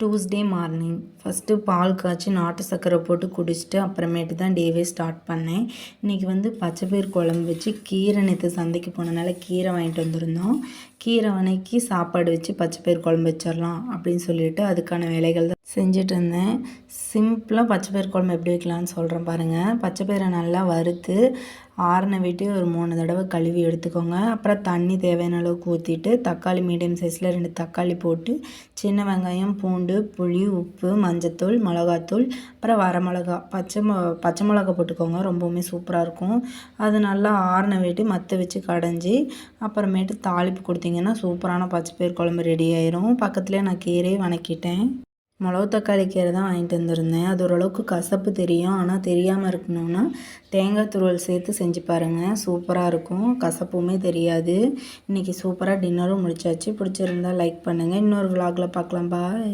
Tuesday morning first பால் காய்ச்சி நாட்டு சர்க்கரை போட்டு குடிச்சிட்டு அப்புறமேட்டு தான் டேவே ஸ்டார்ட் பண்ணேன். இன்றைக்கி பச்சைப்பயிறு குழம்பு வச்சு கீரை நேற்று சந்தைக்கு போனனால கீரை வாங்கிட்டு வந்திருந்தோம். கீரை வதக்கி சாப்பாடு வச்சு பச்சைப்பயிறு குழம்பு வச்சிடலாம் அப்படின்னு சொல்லிட்டு அதுக்கான வேலைகள் தான் செஞ்சுட்டு இருந்தேன். சிம்பிளாக பச்சைப்பயிறு குழம்பு எப்படி வைக்கலான்னு சொல்கிறேன் பாருங்கள். பச்சைப்பயிரை நல்லா வறுத்து ஆறின விட்டு ஒரு 3 தடவை கழுவி எடுத்துக்கோங்க. அப்புறம் தண்ணி தேவையான அளவுக்கு ஊற்றிட்டு தக்காளி மீடியம் சைஸில் 2 தக்காளி போட்டு சின்ன வெங்காயம், பூண்டு, புளி, உப்பு, மஞ்சத்தூள், மிளகாத்தூள், அப்புறம் வரமிளகா, பச்சை மிளகா போட்டுக்கோங்க. ரொம்பவுமே சூப்பராக இருக்கும். அது நல்லா ஆறின விட்டு மற்ற வச்சு கடைஞ்சி அப்புறமேட்டு தாளிப்பு கொடுத்தீங்கன்னா சூப்பரான பச்சைப்பயிறு குழம்பு ரெடி ஆயிரும். பக்கத்துலேயே நான் கீரையை வதக்கிட்டேன். மிளகு தக்காளி கீரை தான் வாங்கிட்டு வந்திருந்தேன். அது ஓரளவுக்கு கசப்பு தெரியும். ஆனால் தெரியாமல் இருக்கணும்னா தேங்காய் துருவல் சேர்த்து செஞ்சு பாருங்கள். சூப்பராக இருக்கும். கசப்புமே தெரியாது. இன்றைக்கி சூப்பராக டின்னரும் முடிச்சாச்சு. பிடிச்சிருந்தா லைக் பண்ணுங்கள். இன்னொரு விலாகில் பார்க்கலாம். பாய்.